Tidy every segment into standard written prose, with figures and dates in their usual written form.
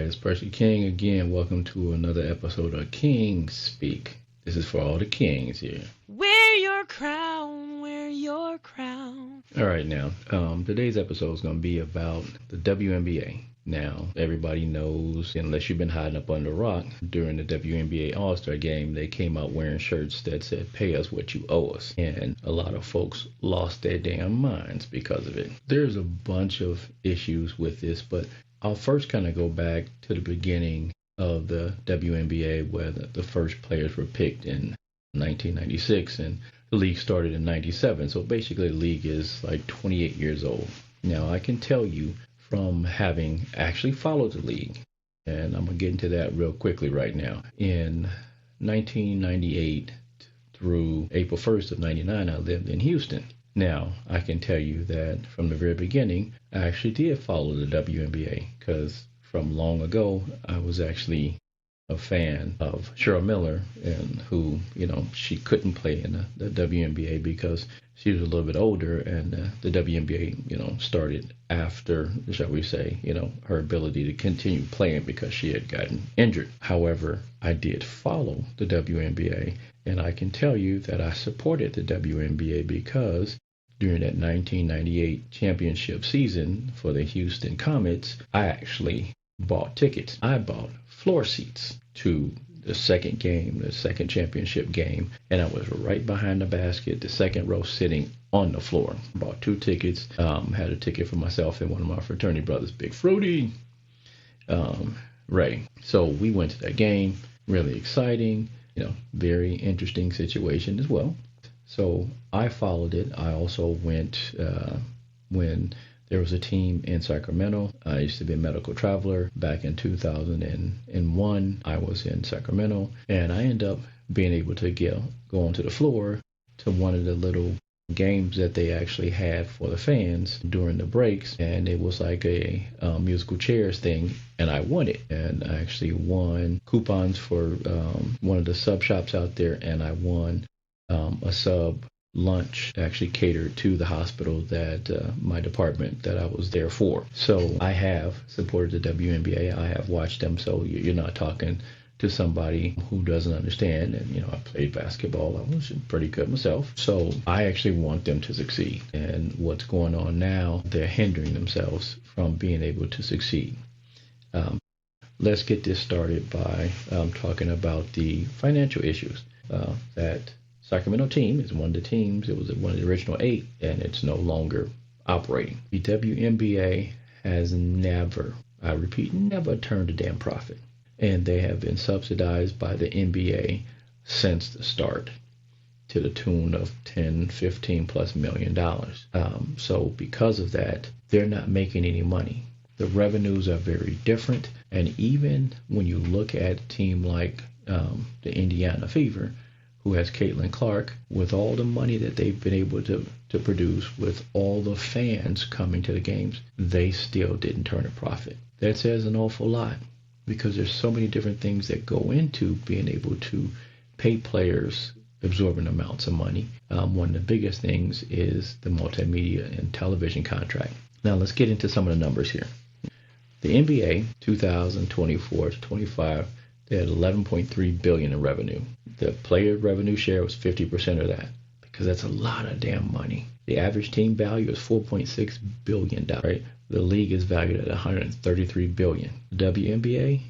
it's Percy King again. Welcome to another episode of King Speak. This is for all the kings here. Wear your crown, wear your crown. All right, now, today's episode is going to be about the WNBA. Now, everybody knows, unless you've been hiding up under a rock, during the WNBA All-Star Game, they came out wearing shirts that said, "Pay us what you owe us." And a lot of folks lost their damn minds because of it. There's a bunch of issues with this, but I'll first kind of go back to the beginning of the WNBA, where the first players were picked in 1996, and the league started in 97. So basically, the league is like 28 years old. Now, I can tell you from having actually followed the league, and I'm going to get into that real quickly right now. In 1998 through April 1st of 99, I lived in Houston. Now, I can tell you that from the very beginning, I actually did follow the WNBA, because from long ago, I was actually a fan of Cheryl Miller, and who, she couldn't play in the WNBA because she was a little bit older, and the WNBA, started after, shall we say, her ability to continue playing because she had gotten injured. However, I did follow the WNBA, and I can tell you that I supported the WNBA because during that 1998 championship season for the Houston Comets, I actually bought tickets. I bought floor seats to the second game, the second championship game, and I was right behind the basket, the second row, sitting on the floor. Bought 2 tickets, had a ticket for myself and one of my fraternity brothers, Big Fruity, Ray. So we went to that game, really exciting, very interesting situation as well. So I followed it. I also went when there was a team in Sacramento. I used to be a medical traveler. Back in 2001, I was in Sacramento, and I ended up being able to go onto the floor to one of the little games that they actually had for the fans during the breaks, and it was like a musical chairs thing, and I won it. And I actually won coupons for one of the sub shops out there, and I won a sub lunch actually catered to the hospital that my department that I was there for. So I have supported the WNBA. I have watched them. So you're not talking to somebody who doesn't understand. And, I played basketball. I was pretty good myself. So I actually want them to succeed. And what's going on now, they're hindering themselves from being able to succeed. Let's get this started by talking about the financial issues that Sacramento team is one of the teams. It was one of the original 8, and it's no longer operating. The WNBA has never, I repeat, never turned a damn profit. And they have been subsidized by the NBA since the start to the tune of $10-15+ million. So because of that, they're not making any money. The revenues are very different. And even when you look at a team like the Indiana Fever, who has Caitlin Clark, with all the money that they've been able to produce, with all the fans coming to the games, they still didn't turn a profit. That says an awful lot, because there's so many different things that go into being able to pay players absorbent amounts of money. One of the biggest things is the multimedia and television contract. Now let's get into some of the numbers here. The NBA 2024-25, they had $11.3 billion in revenue. The player revenue share was 50% of that, because that's a lot of damn money. The average team value is $4.6 billion. Right? The league is valued at $133 billion. The WNBA,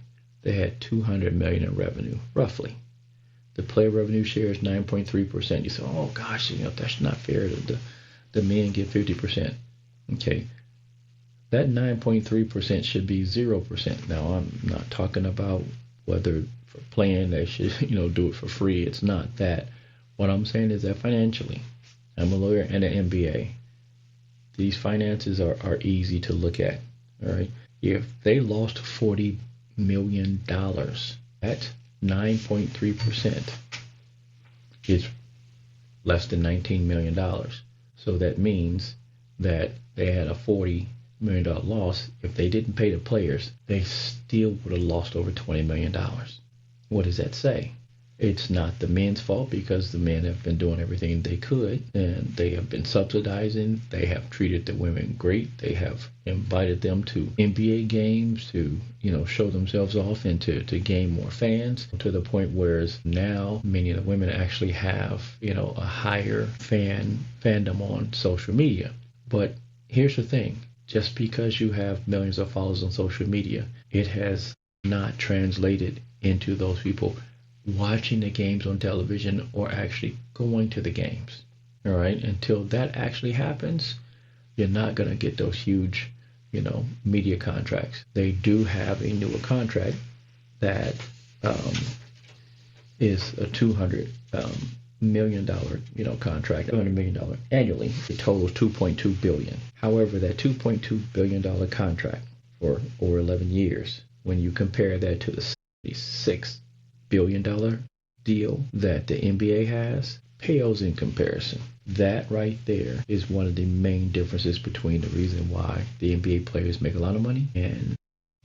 they had $200 million in revenue, roughly. The player revenue share is 9.3%. You say, oh gosh, that's not fair. The men get 50%. Okay. That 9.3% should be 0%. Now, I'm not talking about whether for playing they should, do it for free. It's not that. What I'm saying is that financially, I'm a lawyer and an MBA. These finances are easy to look at. All right. If they lost $40 million, that 9.3% is less than $19 million. So that means that they had a $40 million loss. If they didn't pay the players, they still would have lost over $20 million. What does that say? It's not the men's fault because the men have been doing everything they could and they have been subsidizing. They have treated the women great. They have invited them to NBA games to, show themselves off and to gain more fans to the point where now many of the women actually have, a higher fandom on social media. But here's the thing. Just because you have millions of followers on social media, it has not translated into those people watching the games on television or actually going to the games. All right. Until that actually happens, you're not going to get those huge, media contracts. They do have a newer contract that is a $200 million, contract, $200 million annually. It totals $2.2 billion. However, that $2.2 billion contract for over 11 years, when you compare that to the $6 billion deal that the NBA has, pales in comparison. That right there is one of the main differences between the reason why the NBA players make a lot of money and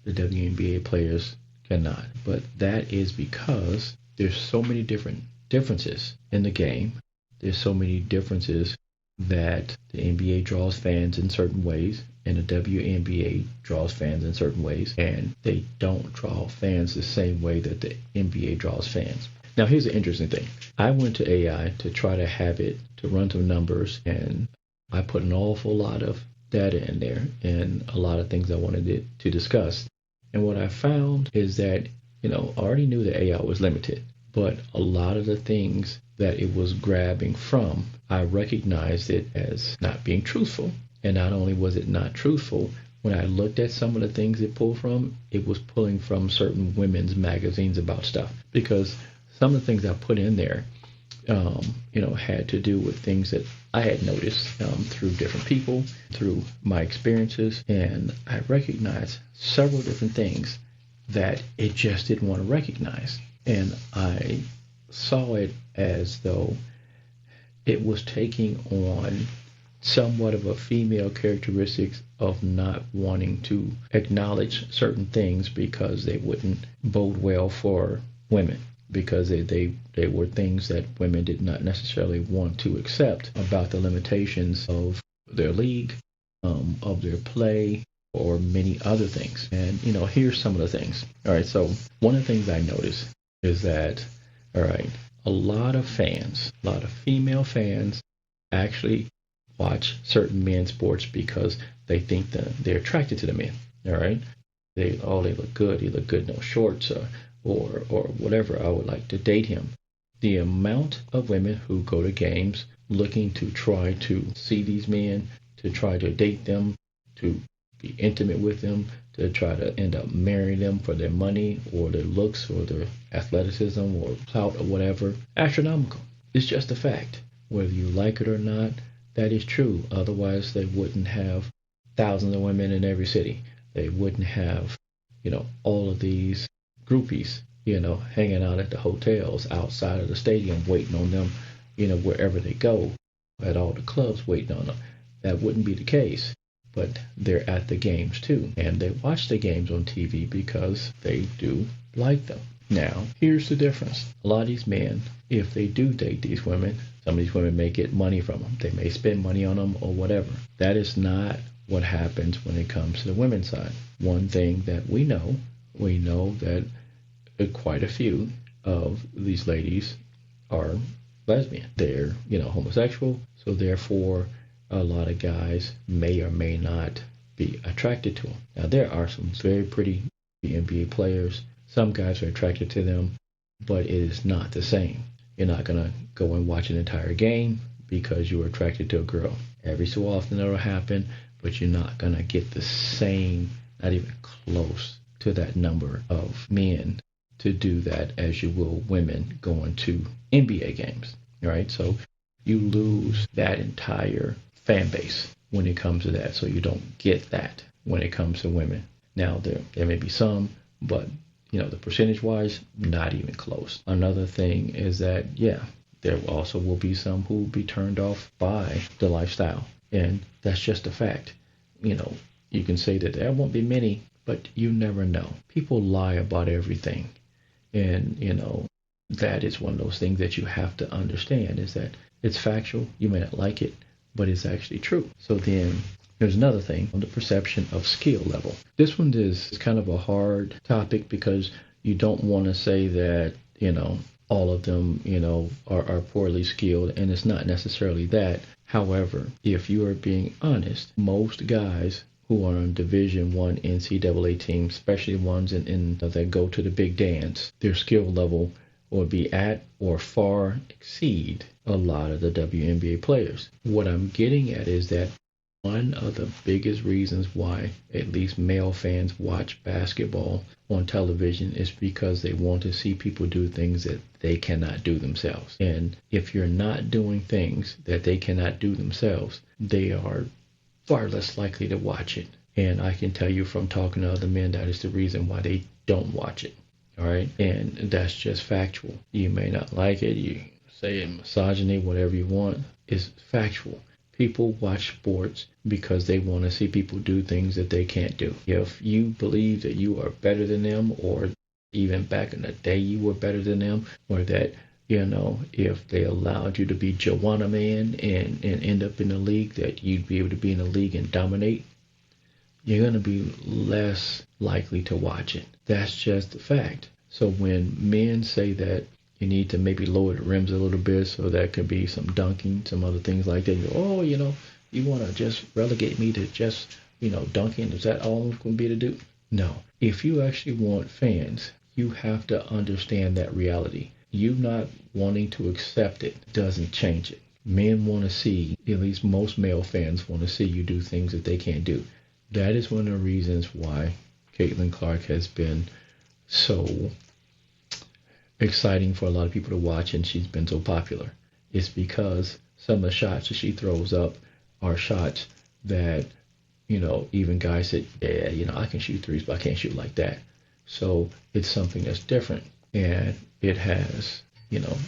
the WNBA players cannot. But that is because there's so many differences in the game. There's so many differences that the NBA draws fans in certain ways and the WNBA draws fans in certain ways, and they don't draw fans the same way that the NBA draws fans. Now, here's the interesting thing. I went to AI to try to have it to run some numbers, and I put an awful lot of data in there and a lot of things I wanted it to discuss. And what I found is that, I already knew that AI was limited, but a lot of the things that it was grabbing from, I recognized it as not being truthful. And not only was it not truthful, when I looked at some of the things it pulled from, it was pulling from certain women's magazines about stuff. Because some of the things I put in there, had to do with things that I had noticed through different people, through my experiences. And I recognized several different things that it just didn't want to recognize. And I saw it as though it was taking on somewhat of a female characteristics of not wanting to acknowledge certain things because they wouldn't bode well for women, because they were things that women did not necessarily want to accept about the limitations of their league, of their play, or many other things. And, here's some of the things. All right, so one of the things I noticed is that, all right, a lot of female fans actually watch certain men's sports because they think that they're attracted to the men. All right, they look good. He look good in those shorts, or whatever. I would like to date him. The amount of women who go to games looking to try to see these men, to try to date them, to be intimate with them, to try to end up marrying them for their money or their looks or their athleticism or clout or whatever, astronomical. It's just a fact. Whether you like it or not, that is true. Otherwise, they wouldn't have thousands of women in every city. They wouldn't have, all of these groupies, hanging out at the hotels outside of the stadium waiting on them, wherever they go, at all the clubs waiting on them. That wouldn't be the case. But they're at the games too. And they watch the games on TV because they do like them. Now, here's the difference. A lot of these men, if they do date these women, some of these women may get money from them. They may spend money on them or whatever. That is not what happens when it comes to the women's side. One thing that we know that quite a few of these ladies are lesbian. They're, homosexual. So therefore, a lot of guys may or may not be attracted to them. Now, there are some very pretty NBA players. Some guys are attracted to them, but it is not the same. You're not going to go and watch an entire game because you were attracted to a girl. Every so often it'll happen, but you're not going to get the same, not even close to that number of men to do that as you will women going to NBA games. All right, so you lose that entire fan base when it comes to that. So you don't get that when it comes to women. Now, there may be some, but, the percentage-wise, not even close. Another thing is that, there also will be some who will be turned off by the lifestyle. And that's just a fact. You can say that there won't be many, but you never know. People lie about everything. And, that is one of those things that you have to understand, is that it's factual. You may not like it, but it's actually true. So then there's another thing on the perception of skill level. This one is kind of a hard topic because you don't want to say that, all of them, are poorly skilled, and it's not necessarily that. However, if you are being honest, most guys who are on Division I NCAA teams, especially ones that go to the big dance, their skill level will be at or far exceed a lot of the WNBA players. What I'm getting at is that one of the biggest reasons why at least male fans watch basketball on television is because they want to see people do things that they cannot do themselves. And if you're not doing things that they cannot do themselves, they are far less likely to watch it. And I can tell you from talking to other men, that is the reason why they don't watch it. All right. And that's just factual. You may not like it. You say it misogyny, whatever you want. It's factual. People watch sports because they want to see people do things that they can't do. If you believe that you are better than them, or even back in the day you were better than them, or that, if they allowed you to be Joanna Man and end up in the league, that you'd be able to be in the league and dominate, you're going to be less likely to watch it. That's just the fact. So when men say that you need to maybe lower the rims a little bit, so that could be some dunking, some other things like that. You go, you want to just relegate me to just, dunking? Is that all I'm going to be able to do? No. If you actually want fans, you have to understand that reality. You not wanting to accept it doesn't change it. Men want to see, at least most male fans want to see you do things that they can't do. That is one of the reasons why Caitlin Clark has been so exciting for a lot of people to watch, and she's been so popular. It's because some of the shots that she throws up are shots that, even guys say, yeah, I can shoot threes, but I can't shoot like that. So it's something that's different. And it has,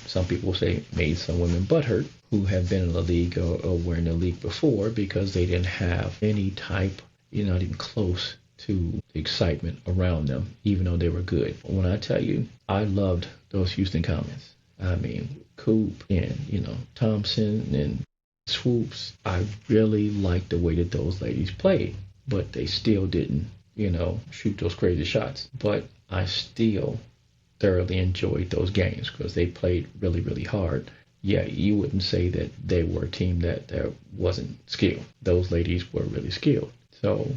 some people say made some women butthurt who have been in the league or were in the league before, because they didn't have any type, not even close to the excitement around them, even though they were good. When I tell you, I loved those Houston Comets. I mean, Coop and, Thompson and Swoops. I really liked the way that those ladies played, but they still didn't, shoot those crazy shots. But I still thoroughly enjoyed those games because they played really, really hard. Yeah, you wouldn't say that they were a team that wasn't skilled. Those ladies were really skilled. So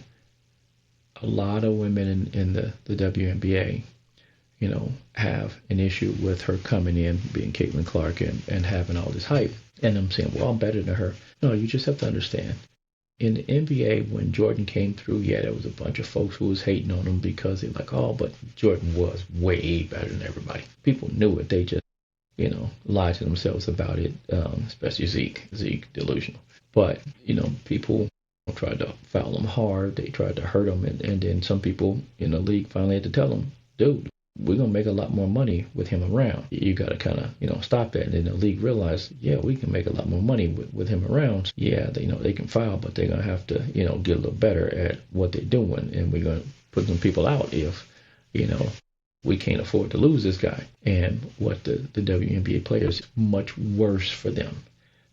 a lot of women in the WNBA, have an issue with her coming in, being Caitlin Clark, and having all this hype. And I'm saying, well, I'm better than her. No, you just have to understand. In the NBA, when Jordan came through, yeah, there was a bunch of folks who was hating on him because they're like, oh, but Jordan was way better than everybody. People knew it. They just, lied to themselves about it, especially Zeke delusional. But, people tried to foul him hard. They tried to hurt him. And then some people in the league finally had to tell him, dude, we're going to make a lot more money with him around. You got to kind of, stop that. And then the league realized, yeah, we can make a lot more money with him around. Yeah, they can foul, but they're going to have to, get a little better at what they're doing. And we're going to put some people out if, we can't afford to lose this guy. And what the WNBA players, much worse for them,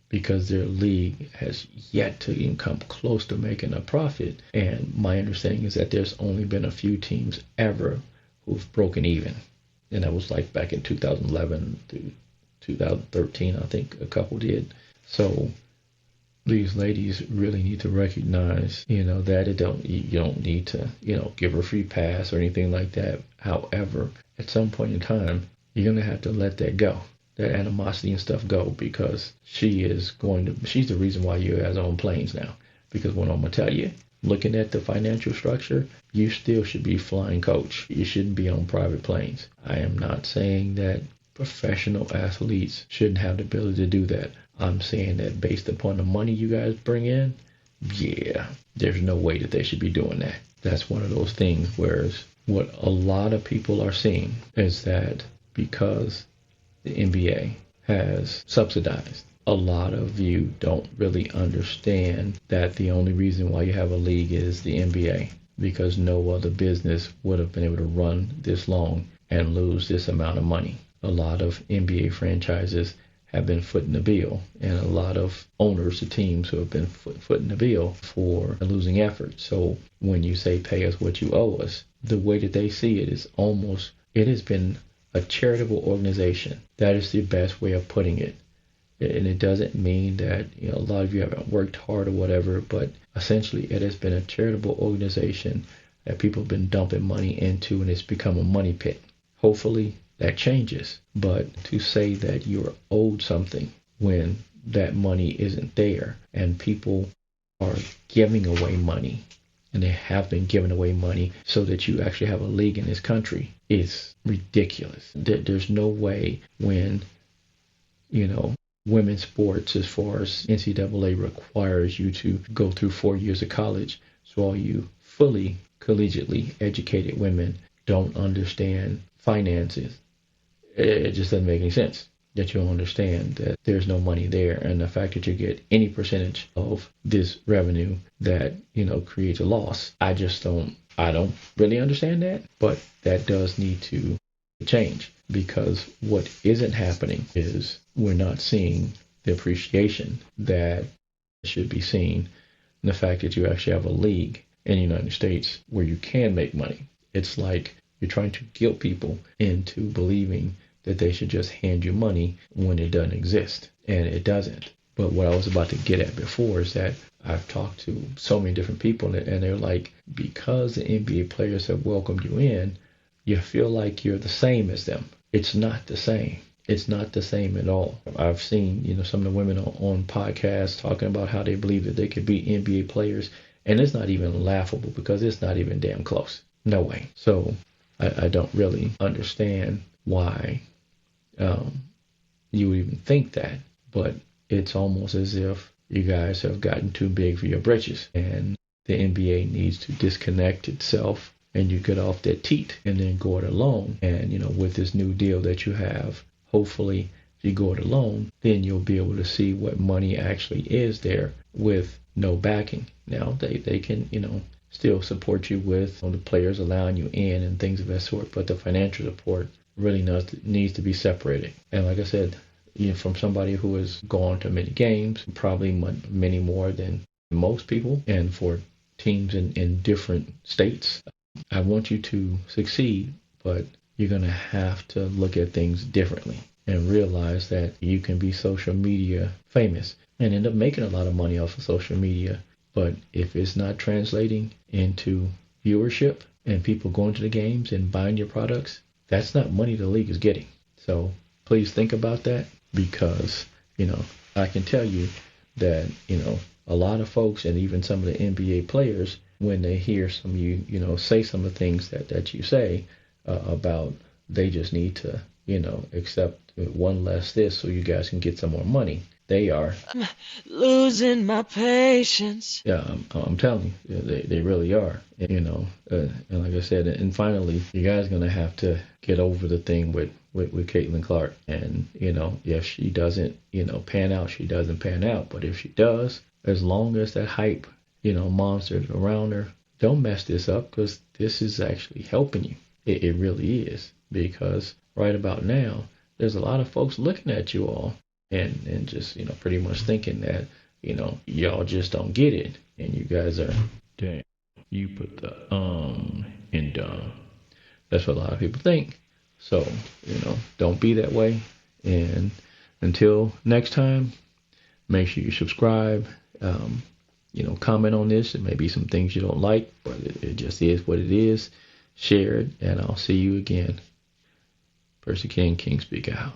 because their league has yet to even come close to making a profit. And my understanding is that there's only been a few teams ever who've broken even. And that was like back in 2011 to 2013, I think a couple did. So these ladies really need to recognize, that you don't need to, give her a free pass or anything like that. However, at some point in time, you're going to have to let that go. That animosity and stuff go, because she's the reason why you guys own planes now. Because what I'm going to tell you, looking at the financial structure, you still should be flying coach. You shouldn't be on private planes. I am not saying that professional athletes shouldn't have the ability to do that. I'm saying that based upon the money you guys bring in, yeah, there's no way that they should be doing that. That's one of those things, whereas what a lot of people are seeing is that because the NBA has subsidized, a lot of you don't really understand that the only reason why you have a league is the NBA, because no other business would have been able to run this long and lose this amount of money. a lot of NBA franchises have been footing the bill, and a lot of owners of teams who have been footing the bill for a losing effort. So when you say pay us what you owe us, the way that they see it is almost, it has been a charitable organization. That is the best way of putting it. And it doesn't mean that a lot of you haven't worked hard or whatever, but essentially it has been a charitable organization that people have been dumping money into, and it's become a money pit. Hopefully that changes, but to say that you're owed something when that money isn't there and people are giving away money, and they have been giving away money so that you actually have a league in this country, is ridiculous. There's no way when, women's sports, as far as NCAA requires you to go through 4 years of college, so all you fully collegiately educated women don't understand finances. It just doesn't make any sense that you don't understand that there's no money there, and the fact that you get any percentage of this revenue that creates a loss. I don't really understand that, but that does need to change, because what isn't happening is we're not seeing the appreciation that should be seen in the fact that you actually have a league in the United States where you can make money. It's like you're trying to guilt people into believing that they should just hand you money when it doesn't exist, and it doesn't. But what I was about to get at before is that I've talked to so many different people, and they're like, because the NBA players have welcomed you in, you feel like you're the same as them. It's not the same. It's not the same at all. I've seen, some of the women on podcasts talking about how they believe that they could be NBA players, and it's not even laughable because it's not even damn close. No way. So I don't really understand why you would even think that, but it's almost as if you guys have gotten too big for your britches, and the NBA needs to disconnect itself, and you get off that teat and then go it alone. And with this new deal that you have, hopefully if you go it alone, then you'll be able to see what money actually is there with no backing. Now they can still support you with the players allowing you in and things of that sort, but the financial support really needs to be separated. And like I said, from somebody who has gone to many games, probably many more than most people, and for teams in different states, I want you to succeed, but you're going to have to look at things differently and realize that you can be social media famous and end up making a lot of money off of social media. But if it's not translating into viewership and people going to the games and buying your products, that's not money the league is getting. So please think about that, because, I can tell you that, a lot of folks and even some of the NBA players, when they hear some of you, say some of the things that you say about they just need to, accept one less this so you guys can get some more money. They are losing my patience. Yeah, I'm telling you, they really are. And like I said, and finally, you guys are gonna have to get over the thing with Caitlin Clark. And if she doesn't, pan out, she doesn't pan out. But if she does, as long as that hype, monsters around her, don't mess this up, because this is actually helping you. It really is, because right about now, there's a lot of folks looking at you all and just, pretty much thinking that, y'all just don't get it. And you guys are, damn, you put the in dumb. That's what a lot of people think. So, don't be that way. And until next time, make sure you subscribe, comment on this. There may be some things you don't like, but it just is what it is. Share it, and I'll see you again. Percy King, King Speak Out.